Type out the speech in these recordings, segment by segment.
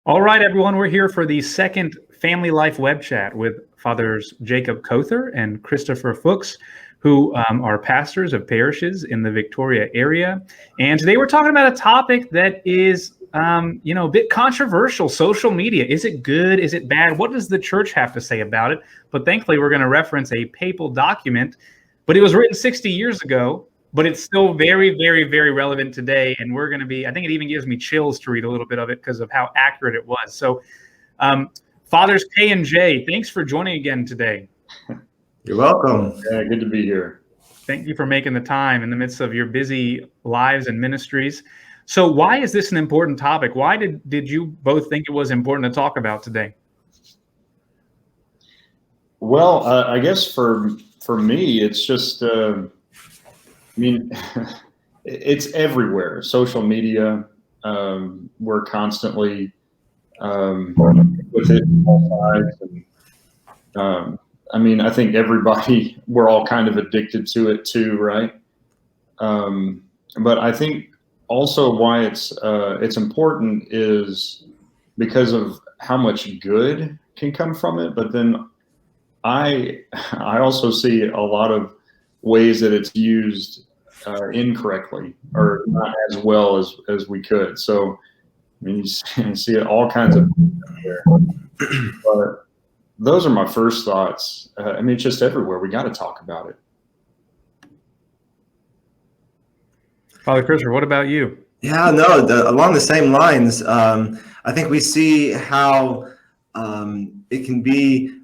All right, everyone, we're here for the second Family Life web chat with Fathers Jacob Koether and Kristopher Fuchs, who are pastors of parishes in the Victoria area. And today we're talking about a topic that is, a bit controversial: social media. Is it good? Is it bad? What does the church have to say about it? But thankfully, we're going to reference a papal document, but it was written 60 years ago. But it's still very, very, very relevant today. And we're going to be, I think it even gives me chills to read a little bit of it because of how accurate it was. So, Fathers K and J, thanks for joining again today. You're welcome. Yeah, good to be here. Thank you for making the time in the midst of your busy lives and ministries. So why is this an important topic? Why did you both think it was important to talk about today? Well, I guess for me, it's just, it's everywhere. Social media, we're constantly with it on all sides. And, I think we're all kind of addicted to it too, right? But I think also why it's important is because of how much good can come from it. But then I also see a lot of ways that it's used incorrectly or not as well as we could. So you see all kinds of there. But those are my first thoughts. It's just everywhere. We got to talk about it. Father Christopher, what about you? Yeah, no, along the same lines. I think we see how it can be.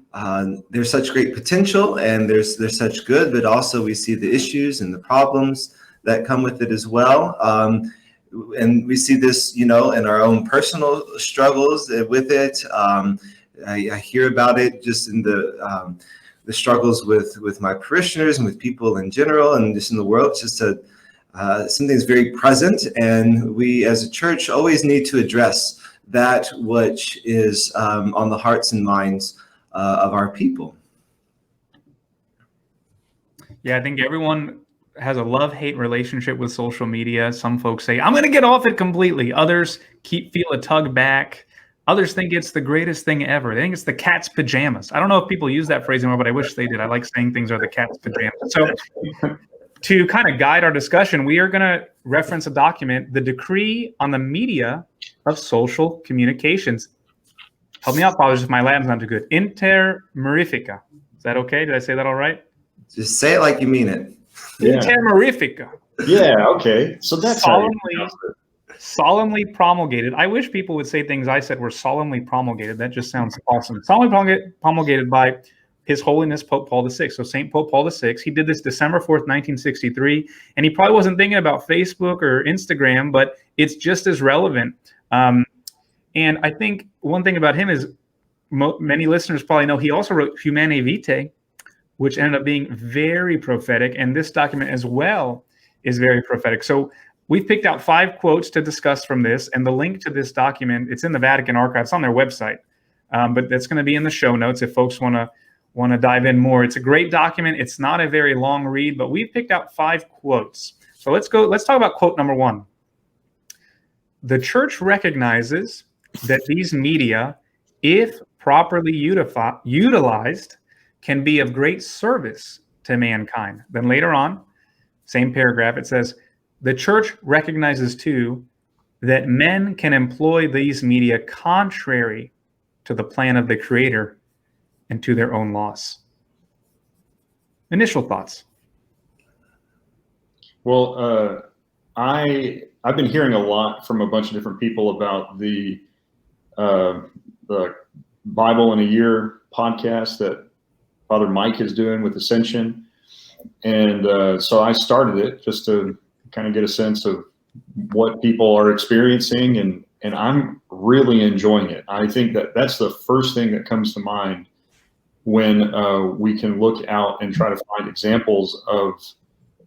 There's such great potential and there's such good, but also we see the issues and the problems that come with it as well. And we see this, in our own personal struggles with it. I hear about it just in the struggles with my parishioners and with people in general and just in the world. It's just something that's very present, and we as a church always need to address that which is on the hearts and minds of our people. Yeah, I think everyone has a love-hate relationship with social media. Some folks say, I'm going to get off it completely. Others feel a tug back. Others think it's the greatest thing ever. They think it's the cat's pajamas. I don't know if people use that phrase anymore, but I wish they did. I like saying things are the cat's pajamas. So to kind of guide our discussion, we are going to reference a document, the Decree on the Media of Social Communications. Help me out, fathers, if my Latin's not too good. Inter Mirifica. Is that okay? Did I say that all right? Just say it like you mean it. Yeah. Inter Mirifica. Yeah, okay. So that's solemnly promulgated. I wish people would say things I said were solemnly promulgated. That just sounds awesome. Solemnly promulgated by His Holiness Pope Paul VI. So St. Pope Paul VI, he did this December 4th, 1963. And he probably wasn't thinking about Facebook or Instagram, but it's just as relevant. And I think one thing about him is many listeners probably know he also wrote Humanae Vitae, which ended up being very prophetic. And this document as well is very prophetic. So we've picked out 5 quotes to discuss from this. And the link to this document, it's in the Vatican archives on their website. But that's going to be in the show notes if folks want to dive in more. It's a great document. It's not a very long read, but we've picked out 5 quotes. So let's talk about quote number 1. The church recognizes that these media, if properly utilized, can be of great service to mankind. Then later on, same paragraph, it says, the church recognizes too that men can employ these media contrary to the plan of the Creator and to their own loss. Initial thoughts. Well, I've been hearing a lot from a bunch of different people about the Bible in a Year podcast that Father Mike is doing with Ascension. And so I started it just to kind of get a sense of what people are experiencing, and I'm really enjoying it. I think that's the first thing that comes to mind when we can look out and try to find examples of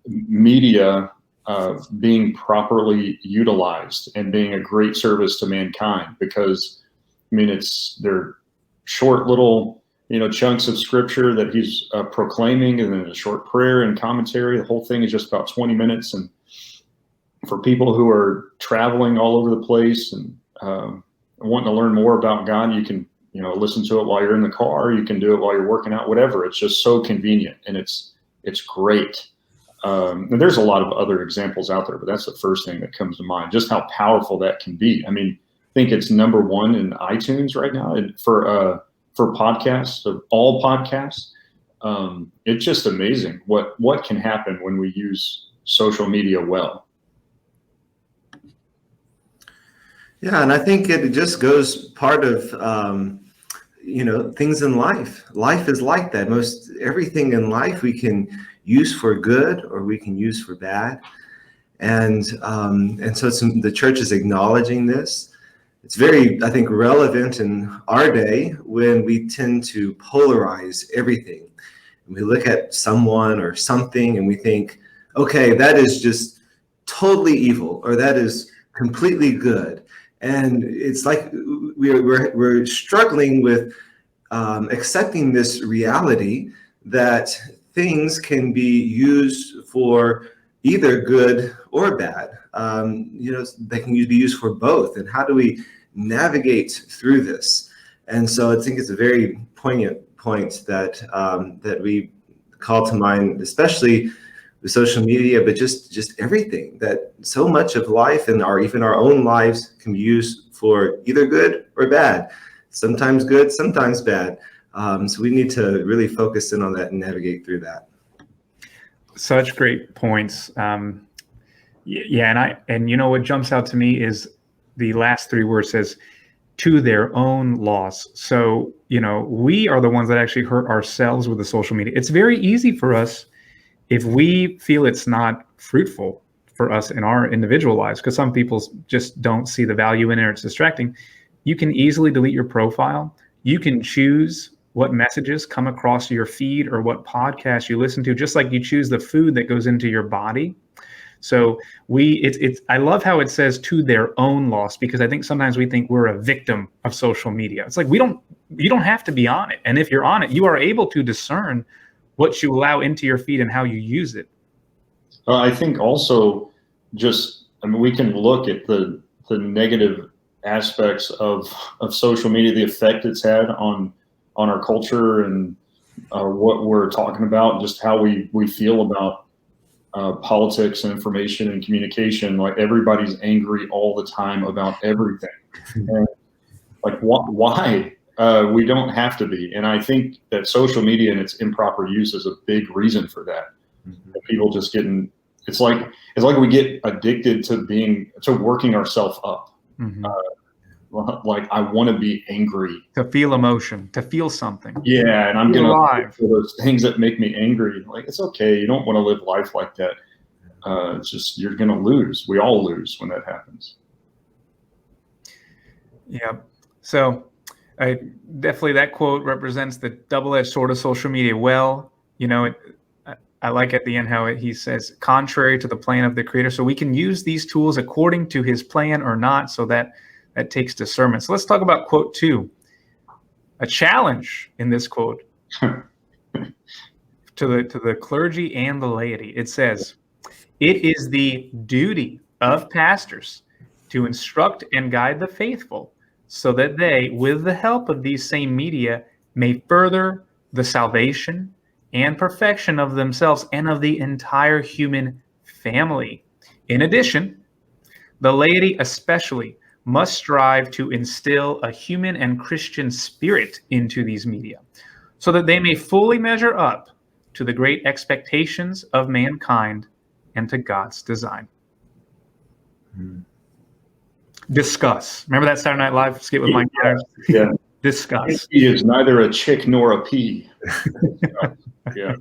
media being properly utilized and being a great service to mankind. Because they're short little chunks of scripture that he's proclaiming, and then a short prayer and commentary. The whole thing is just about 20 minutes. And for people who are traveling all over the place and wanting to learn more about God, you can, listen to it while you're in the car. You can do it while you're working out, whatever. It's just so convenient, and it's great. And there's a lot of other examples out there, but that's the first thing that comes to mind, just how powerful that can be. I mean, I think it's number one in iTunes right now for podcasts, of all podcasts. It's just amazing what can happen when we use social media well. Yeah, and I think it just goes part of things in life. Life is like that. Most everything in life we can use for good or we can use for bad, and so the church is acknowledging this. It's very, I think, relevant in our day when we tend to polarize everything. We look at someone or something and we think, okay, that is just totally evil, or that is completely good. And it's like we're struggling with accepting this reality that things can be used for either good or bad. They can be used for both. And how do we navigate through this? And so I think it's a very poignant point that we call to mind, especially with social media, but just everything, that so much of life and even our own lives can be used for either good or bad, sometimes good, sometimes bad. So we need to really focus in on that and navigate through that. Such great points. Yeah, and what jumps out to me is the last three words says, to their own loss. So, we are the ones that actually hurt ourselves with the social media. It's very easy for us if we feel it's not fruitful for us in our individual lives, because some people just don't see the value in it, or it's distracting. You can easily delete your profile. You can choose what messages come across your feed or what podcasts you listen to, just like you choose the food that goes into your body. So I love how it says to their own loss, because I think sometimes we think we're a victim of social media. It's like you don't have to be on it. And if you're on it, you are able to discern what you allow into your feed and how you use it. I think also we can look at the negative aspects of social media, the effect it's had on our culture and what we're talking about, just how we feel about politics and information and communication. Like, everybody's angry all the time about everything. And like, why? We don't have to be. And I think that social media and its improper use is a big reason for that. Mm-hmm. People just it's like we get addicted to working ourselves up. Mm-hmm. Like, I want to be angry, to feel emotion, to feel something. Yeah, and I'm gonna do those things that make me angry. Like, it's okay. You don't want to live life like that. It's just, you're gonna lose. We all lose when that happens. Yeah. So, definitely that quote represents the double-edged sword of social media. Well, I like at the end how he says, contrary to the plan of the Creator. So we can use these tools according to His plan or not. So that takes discernment. So let's talk about quote 2. A challenge in this quote to the clergy and the laity. It says, it is the duty of pastors to instruct and guide the faithful, so that they, with the help of these same media, may further the salvation and perfection of themselves and of the entire human family. In addition, the laity especially must strive to instill a human and Christian spirit into these media, so that they may fully measure up to the great expectations of mankind and to God's design. Discuss. Remember that Saturday Night Live skit with Mike Myers? Yeah. Discuss. He is neither a chick nor a pea. Yeah.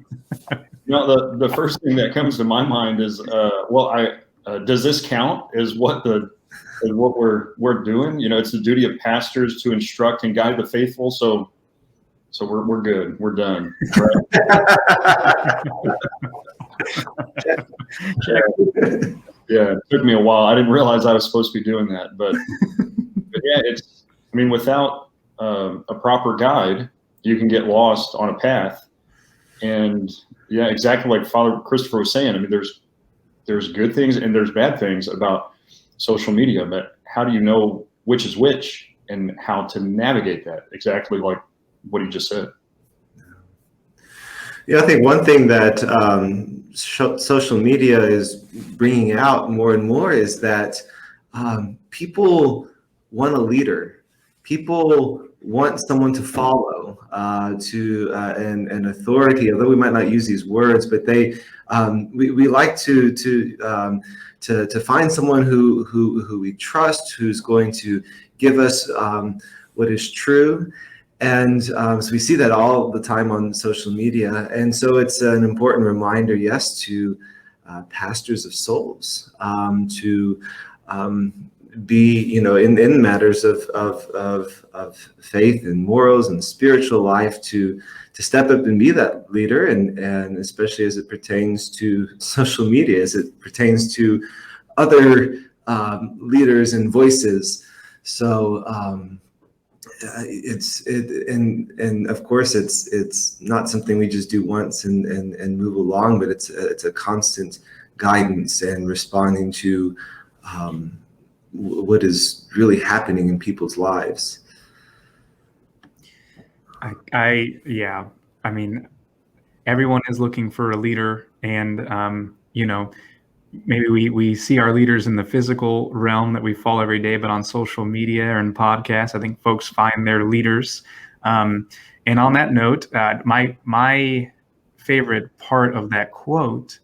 The first thing that comes to my mind is, does this count as what we're doing? It's the duty of pastors to instruct and guide the faithful. So we're good. We're done. Right? Yeah, it took me a while. I didn't realize I was supposed to be doing that, but yeah, without a proper guide, you can get lost on a path. And yeah, exactly like Father Kristopher was saying. There's good things and there's bad things about social media, but how do you know which is which? and how to navigate that, exactly like what he just said. Yeah, I think one thing that social media is bringing out more and more is that people want a leader. People want someone to follow, to an authority. Although we might not use these words, but we like to find someone who we trust, who's going to give us what is true. And so we see that all the time on social media. And so it's an important reminder, yes, to pastors of souls, to be, in matters of faith and morals and spiritual life, to step up and be that leader, and especially as it pertains to social media, as it pertains to other leaders and voices. So and of course it's not something we just do once and move along, but it's a constant guidance and responding to what is really happening in people's lives. I mean, everyone is looking for a leader, and maybe we see our leaders in the physical realm that we follow every day, but on social media or in podcasts, I think folks find their leaders. And on that note, my favorite part of that quote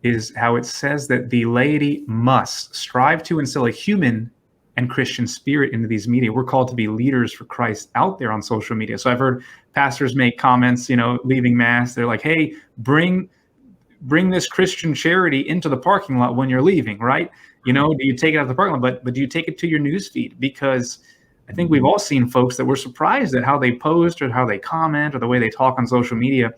is how it says that the laity must strive to instill a human and Christian spirit into these media. We're called to be leaders for Christ out there on social media. So I've heard pastors make comments, leaving mass. They're like, hey, bring this Christian charity into the parking lot when you're leaving, right? Do you take it out of the parking lot, but do you take it to your news feed? Because I think we've all seen folks that were surprised at how they post or how they comment or the way they talk on social media.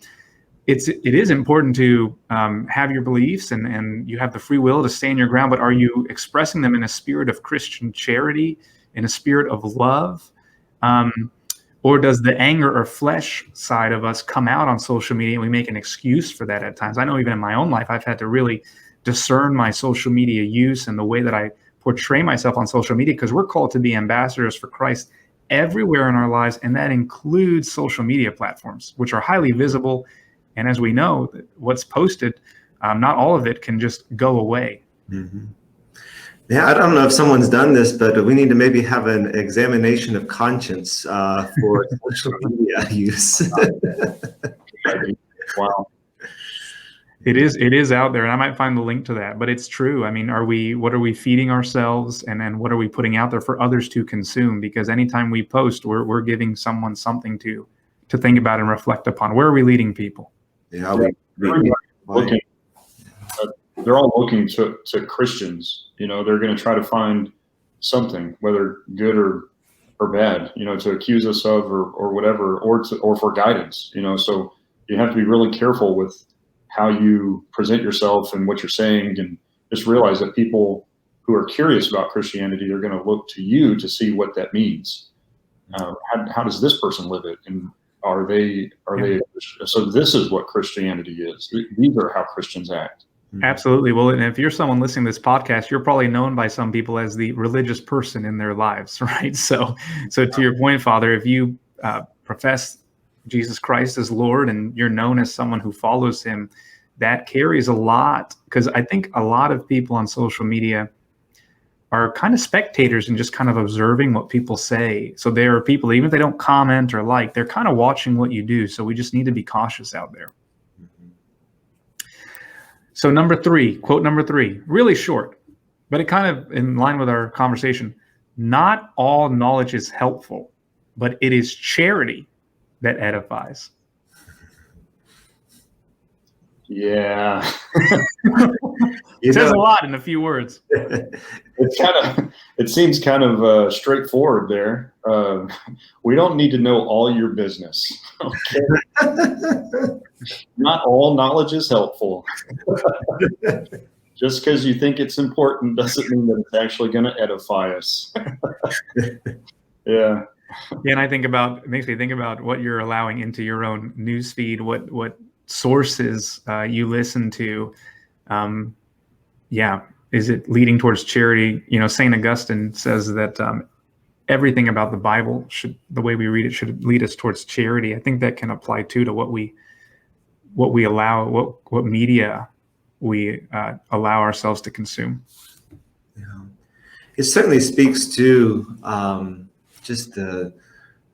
It is important to have your beliefs and you have the free will to stand your ground, but are you expressing them in a spirit of Christian charity, in a spirit of love? Or does the anger or flesh side of us come out on social media and we make an excuse for that at times? I know even in my own life, I've had to really discern my social media use and the way that I portray myself on social media, because we're called to be ambassadors for Christ everywhere in our lives. And that includes social media platforms, which are highly visible. And as we know, what's posted, not all of it can just go away. Mm-hmm. Yeah, I don't know if someone's done this, but we need to maybe have an examination of conscience for social media use. Wow. It is out there, and I might find the link to that, but it's true. I mean, what are we feeding ourselves, and then what are we putting out there for others to consume? Because anytime we post, we're giving someone something to think about and reflect upon. Where are we leading people? Yeah, they're all looking to Christians. They're going to try to find something, whether good or bad, to accuse us of or whatever, or for guidance. So you have to be really careful with how you present yourself and what you're saying, and just realize that people who are curious about Christianity are going to look to you to see what that means. How does this person live it, and are they? So this is what Christianity is. These are how Christians act. Absolutely. Well, and if you're someone listening to this podcast, you're probably known by some people as the religious person in their lives, right? So to your point, Father, if you profess Jesus Christ as Lord and you're known as someone who follows him, that carries a lot, because I think a lot of people on social media are kind of spectators and just kind of observing what people say. So there are people, even if they don't comment or like, they're kind of watching what you do. So we just need to be cautious out there. So quote number three, really short, but it kind of in line with our conversation. Not all knowledge is helpful, but it is charity that edifies. Yeah. It says a lot in a few words. It seems kind of straightforward there. We don't need to know all your business. Okay. Not all knowledge is helpful. Just because you think it's important doesn't mean that it's actually going to edify us. Yeah. Yeah, and it makes me think about what you're allowing into your own newsfeed, what sources you listen to. Is it leading towards charity? St. Augustine says that everything about the Bible the way we read it should lead us towards charity. I think that can apply too to what we allow, what media we allow ourselves to consume. Yeah. It certainly speaks to just the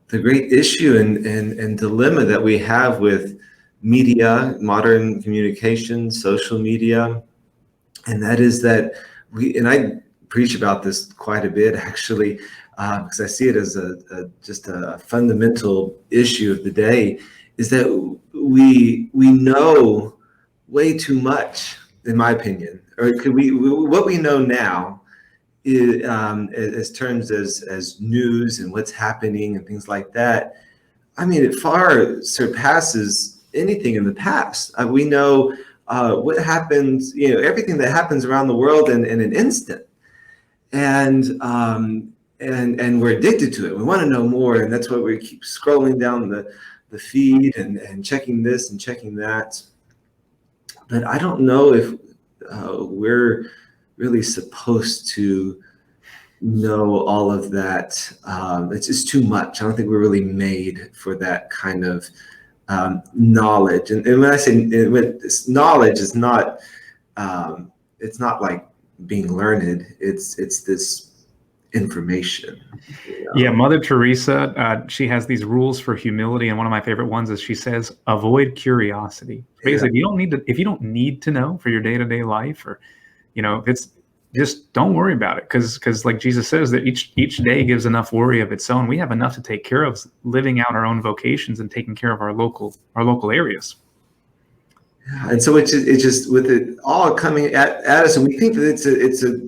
great issue and dilemma that we have with media, modern communication, social media, and that is that and I preach about this quite a bit actually, because I see it as just a fundamental issue of the day, is that we know way too much, in my opinion, or what we know now is, as terms as news and what's happening and things like that. I mean, it far surpasses anything in the past. We know what happens, everything that happens around the world in an instant, and we're addicted to it. We want to know more, and that's why we keep scrolling down the feed and checking this and checking that. But I don't know if we're really supposed to know all of that. It's just too much. I don't think we're really made for that kind of knowledge. And when I say knowledge, is not it's not like being learned. It's this information. Yeah, Mother Teresa, she has these rules for humility, and one of my favorite ones is she says, "Avoid curiosity." Basically, if you don't need to know for your day-to-day life, or it's just don't worry about it, because like Jesus says that each day gives enough worry of its own. We have enough to take care of, living out our own vocations and taking care of our local areas. And so it's just with it all coming at us, and we think that it's a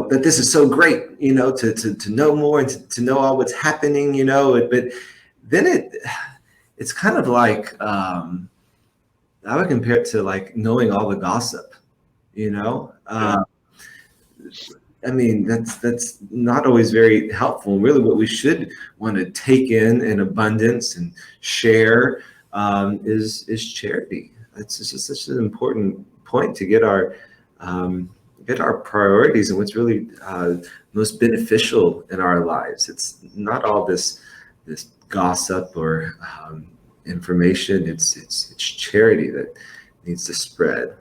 that this is so great, to know more and to know all what's happening, but then it's kind of like, I would compare it to like knowing all the gossip, I mean, that's not always very helpful. Really what we should want to take in abundance and share is charity. It's just such an important point to get our priorities and what's really most beneficial in our lives. It's not all this gossip or information. It's charity that needs to spread.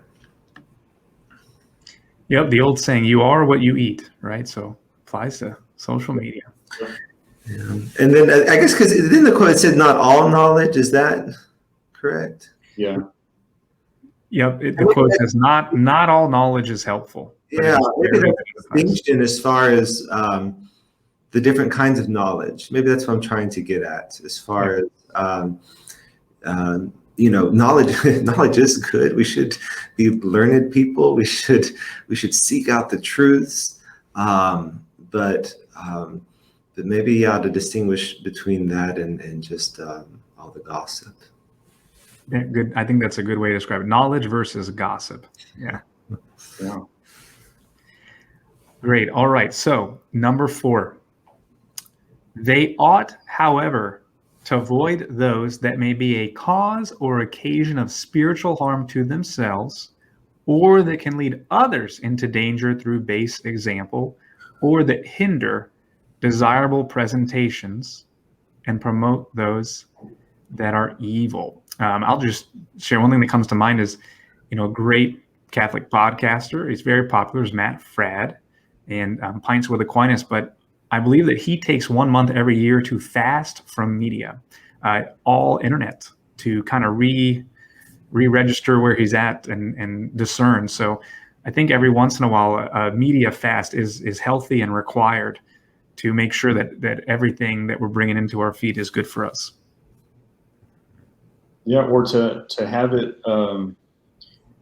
Yep, the old saying, "You are what you eat," right? So applies to social media. Yeah. And then I guess because then the quote said, "Not all knowledge." Is that correct? Yeah. Yep, the quote says, "Not all knowledge is helpful." Yeah, maybe there's a distinction as far as the different kinds of knowledge. Maybe that's what I'm trying to get at, as far as knowledge is good. We should be learned people. We should seek out the truths, but maybe to distinguish between that and just all the gossip. Yeah, good. I think that's a good way to describe it. Knowledge versus gossip. Yeah. Yeah. Great. All right. So number 4, they ought, however, to avoid those that may be a cause or occasion of spiritual harm to themselves, or that can lead others into danger through base example, or that hinder desirable presentations and promote those that are evil. I'll just share one thing that comes to mind is, a great Catholic podcaster. He's very popular, is Matt Fradd, and Pints with Aquinas, but I believe that he takes 1 month every year to fast from media, all internet, to kind of re-register where he's at and discern. So I think every once in a while, a media fast is healthy and required to make sure that everything that we're bringing into our feed is good for us. Yeah, or to have it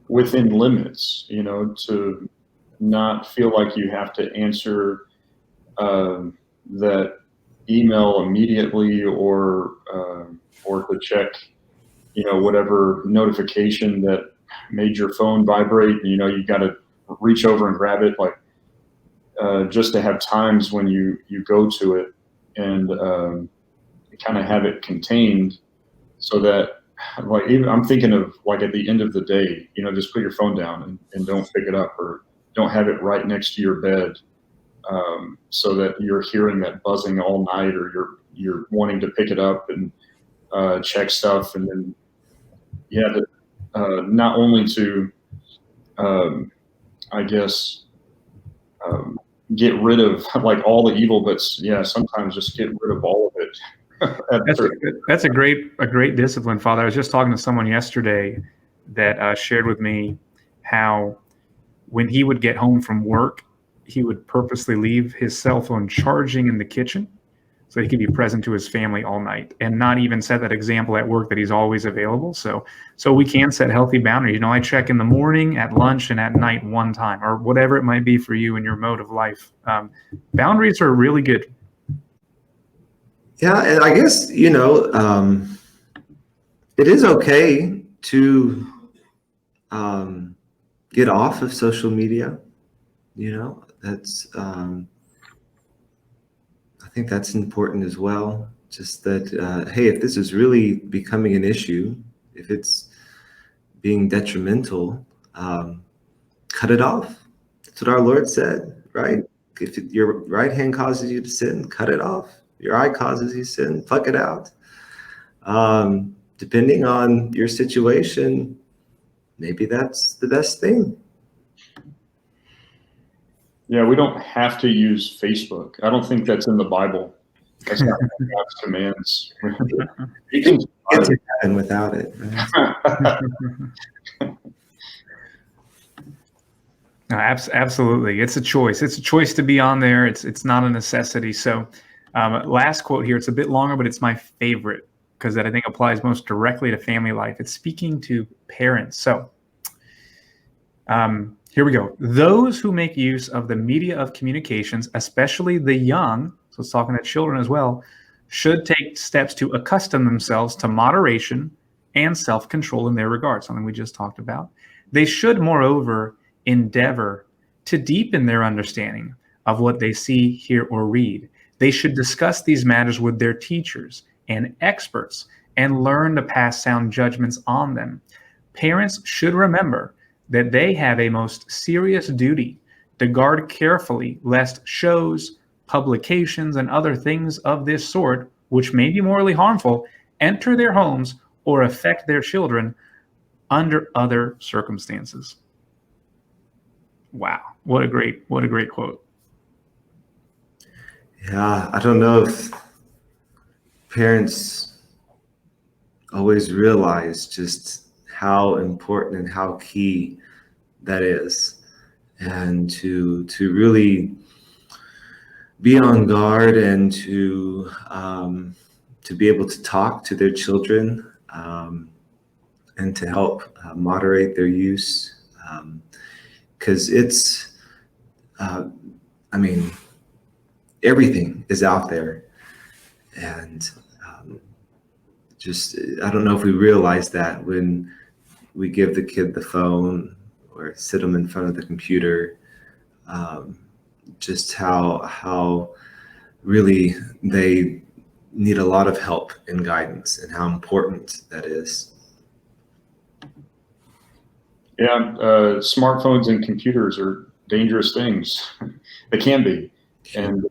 within limits, to not feel like you have to answer that email immediately, or to check, whatever notification that made your phone vibrate. You got to reach over and grab it, like just to have times when you go to it and kind of have it contained, so that, like, even I'm thinking of like at the end of the day, just put your phone down and don't pick it up, or don't have it right next to your bed. so that you're hearing that buzzing all night, or you're wanting to pick it up and check stuff, and then not only to I guess get rid of like all the evil, but sometimes just get rid of all of it. That's a great discipline, Father. I was just talking to someone yesterday that shared with me how when he would get home from work, he would purposely leave his cell phone charging in the kitchen so he could be present to his family all night, and not even set that example at work that he's always available. So we can set healthy boundaries. You know, I check in the morning, at lunch, and at night one time, or whatever it might be for you in your mode of life. Boundaries are really good. Yeah, and I guess, it is okay to get off of social media. That's I think that's important as well. Just that, hey, if this is really becoming an issue, if it's being detrimental, cut it off. That's what our Lord said, right? If your right hand causes you to sin, cut it off. Your eye causes you sin, pluck it out. Depending on your situation, maybe that's the best thing. Yeah, we don't have to use Facebook. I don't think that's in the Bible. That's not God's commands. You can Get to heaven without it. No, absolutely. It's a choice. It's a choice to be on there. It's not a necessity. So last quote here, it's a bit longer, but it's my favorite because that I think applies most directly to family life. It's speaking to parents. So here we go. Those who make use of the media of communications, especially the young, so it's talking to children as well, should take steps to accustom themselves to moderation and self-control in their regard, something we just talked about. They should, moreover, endeavor to deepen their understanding of what they see, hear, or read. They should discuss these matters with their teachers and experts and learn to pass sound judgments on them. Parents should remember that they have a most serious duty to guard carefully lest shows, publications, and other things of this sort, which may be morally harmful, enter their homes or affect their children under other circumstances. Wow, what a great quote. Yeah, I don't know if parents always realize just how important and how key that is, and to really be on guard and to be able to talk to their children and to help moderate their use, because it's everything is out there, and just I don't know if we realize that when we give the kid the phone or sit them in front of the computer, just how really they need a lot of help and guidance, and how important that is. Yeah, smartphones and computers are dangerous things. They can be, and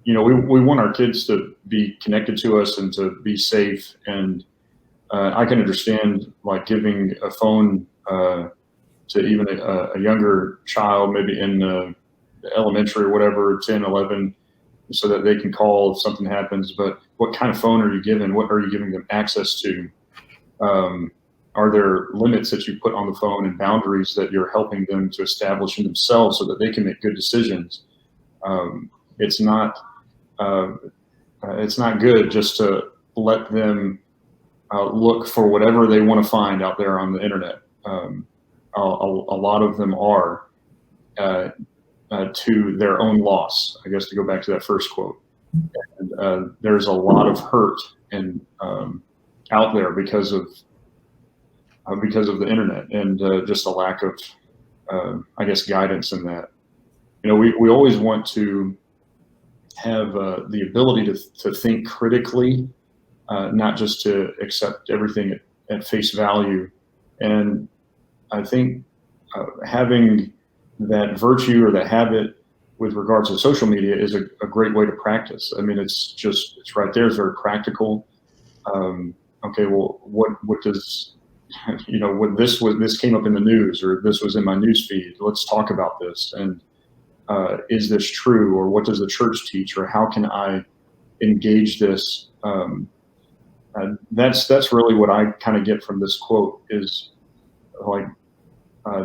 we want our kids to be connected to us and to be safe. And I can understand like giving a phone to even a younger child, maybe in elementary or whatever, 10, 11, so that they can call if something happens. But what kind of phone are you giving? What are you giving them access to? Are there limits that you put on the phone and boundaries that you're helping them to establish in themselves so that they can make good decisions? It's not good just to let them look for whatever they want to find out there on the internet. A lot of them are to their own loss, I guess, to go back to that first quote. And, there's a lot of hurt and out there because of the internet, and just a lack of, I guess, guidance in that. We always want to have the ability to think critically, not just to accept everything at face value. And I think having that virtue or that habit with regards to social media is a great way to practice. I mean, it's right there. It's very practical. Okay, well, what does, what this came up in the news, or this was in my news feed. Let's talk about this. And is this true, or what does the church teach, or how can I engage this? That's really what I kind of get from this quote, is like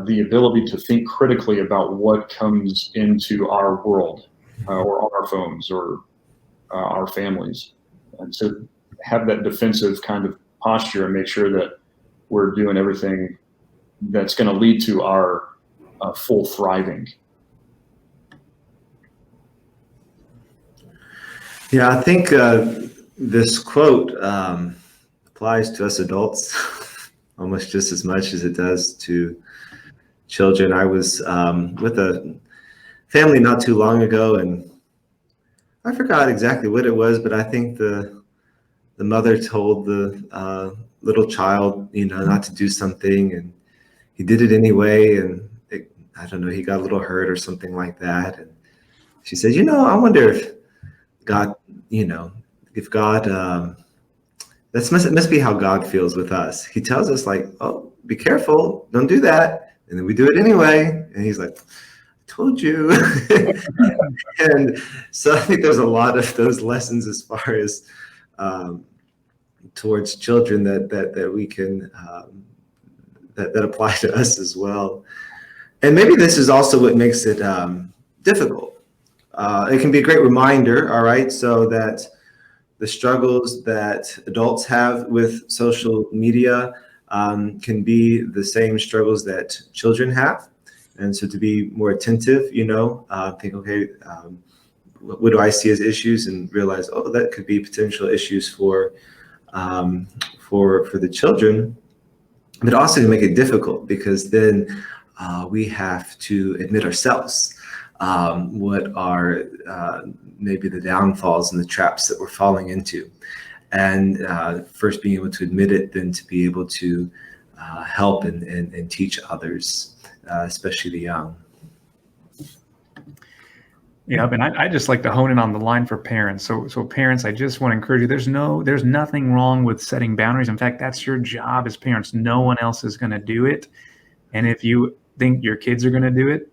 the ability to think critically about what comes into our world, or on our phones, or our families, and to have that defensive kind of posture and make sure that we're doing everything that's going to lead to our full thriving. Yeah, I think this quote applies to us adults almost just as much as it does to children. I was with a family not too long ago, and I forgot exactly what it was, but I think the mother told the little child, not to do something, and he did it anyway, and I don't know, he got a little hurt or something like that. And she said, I wonder if God, if God, that must be how God feels with us. He tells us, like, oh, be careful, don't do that. And then we do it anyway. And he's like, I told you. And so I think there's a lot of those lessons as far as towards children that we can, that apply to us as well. And maybe this is also what makes it difficult. It can be a great reminder, all right, so that the struggles that adults have with social media can be the same struggles that children have. And so to be more attentive, think, okay, what do I see as issues, and realize, oh, that could be potential issues for the children, but also to make it difficult, because then we have to admit ourselves what are maybe the downfalls and the traps that we're falling into, and first being able to admit it, then to be able to help and teach others, especially the young. Yeah, and I just like to hone in on the line for parents. So parents, I just want to encourage you. There's nothing wrong with setting boundaries. In fact, that's your job as parents. No one else is going to do it. And if you think your kids are going to do it,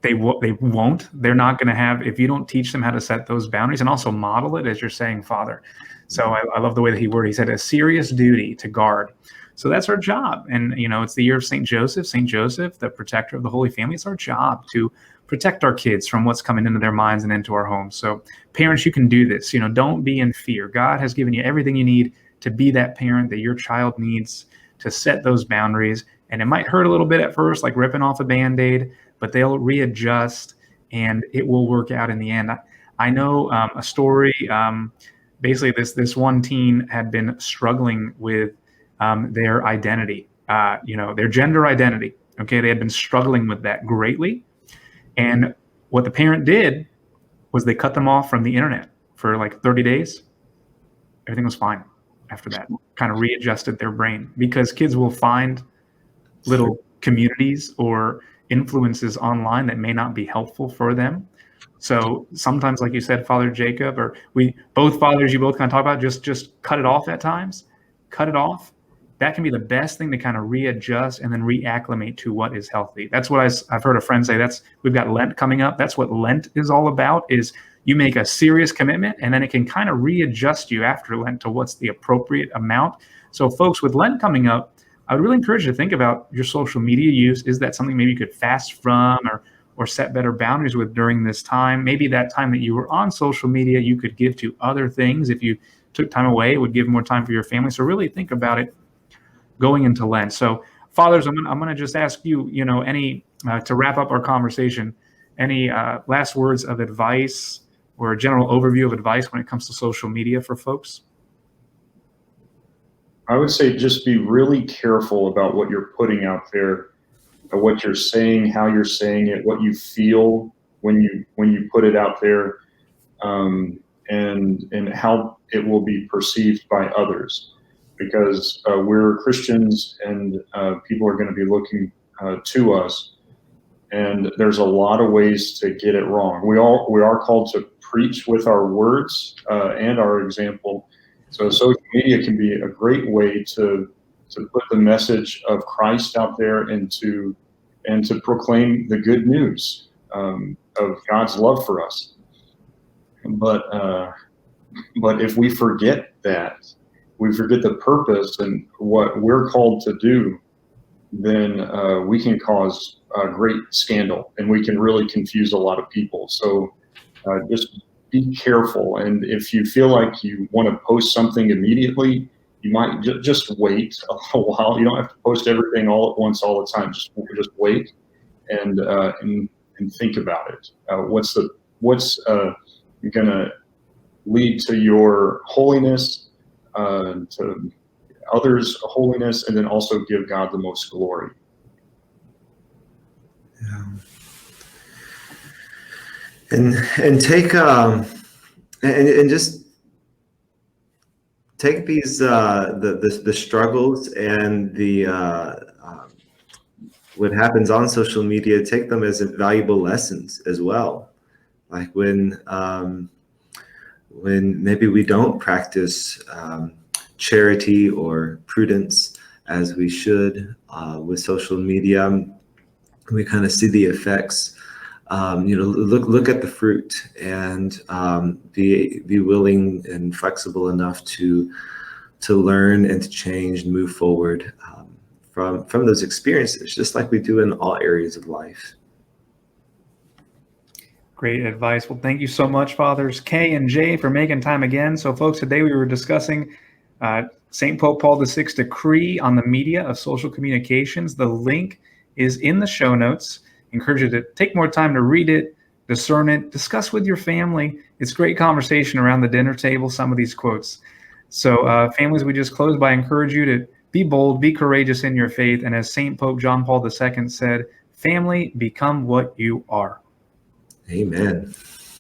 they won't. They're not going to have, if you don't teach them how to set those boundaries and also model it, as you're saying, Father. So I love the way that he worded. He said a serious duty to guard. So that's our job. And, it's the year of St. Joseph, the protector of the Holy Family. It's our job to protect our kids from what's coming into their minds and into our homes. So parents, you can do this. Don't be in fear. God has given you everything you need to be that parent that your child needs to set those boundaries. And it might hurt a little bit at first, like ripping off a Band-Aid, but they'll readjust and it will work out in the end. I know a story. Basically, this one teen had been struggling with their identity, their gender identity. Okay, they had been struggling with that greatly. And what the parent did was they cut them off from the internet for like 30 days. Everything was fine after that. Kind of readjusted their brain, because kids will find little communities or influences online that may not be helpful for them. So sometimes, like you said, Father Jacob, or both fathers, you both kind of talk about, just cut it off at times. Cut it off. That can be the best thing to kind of readjust and then reacclimate to what is healthy. That's what I've heard a friend say. We've got Lent coming up. That's what Lent is all about, is you make a serious commitment and then it can kind of readjust you after Lent to what's the appropriate amount. So folks, with Lent coming up, I would really encourage you to think about your social media use. Is that something maybe you could fast from or set better boundaries with during this time? Maybe that time that you were on social media, you could give to other things. If you took time away, it would give more time for your family. So really think about it going into Lent. So fathers, I'm going to just ask you, any to wrap up our conversation, any last words of advice or a general overview of advice when it comes to social media for folks? I would say just be really careful about what you're putting out there, what you're saying, how you're saying it, what you feel when you put it out there, and how it will be perceived by others. Because we're Christians, and people are going to be looking to us. and there's a lot of ways to get it wrong. We are called to preach with our words and our example. So social media can be a great way to put the message of Christ out there and to proclaim the good news of God's love for us. But if we forget that, we forget the purpose and what we're called to do, then we can cause a great scandal, and we can really confuse a lot of people. So just be careful. And if you feel like you want to post something immediately, you might just wait a little while. You don't have to post everything all at once, all the time. Just wait and think about it. What's going to lead to your holiness, to others' holiness, and then also give God the most glory. Yeah. And take and just take these the struggles and the what happens on social media, take them as valuable lessons as well. Like when maybe we don't practice charity or prudence as we should with social media, we kind of see the effects. Look at the fruit, and be willing and flexible enough to learn and to change and move forward from those experiences, just like we do in all areas of life. Great advice. Well, thank you so much, Fathers K and J, for making time again. So, folks, today we were discussing St. Pope Paul VI decree on the media of social communications. The link is in the show notes. Encourage you to take more time to read it, discern it, discuss with your family. It's great conversation around the dinner table, some of these quotes. So, families, we just close by encourage you to be bold, be courageous in your faith. And as St. Pope John Paul II said, family, become what you are. Amen.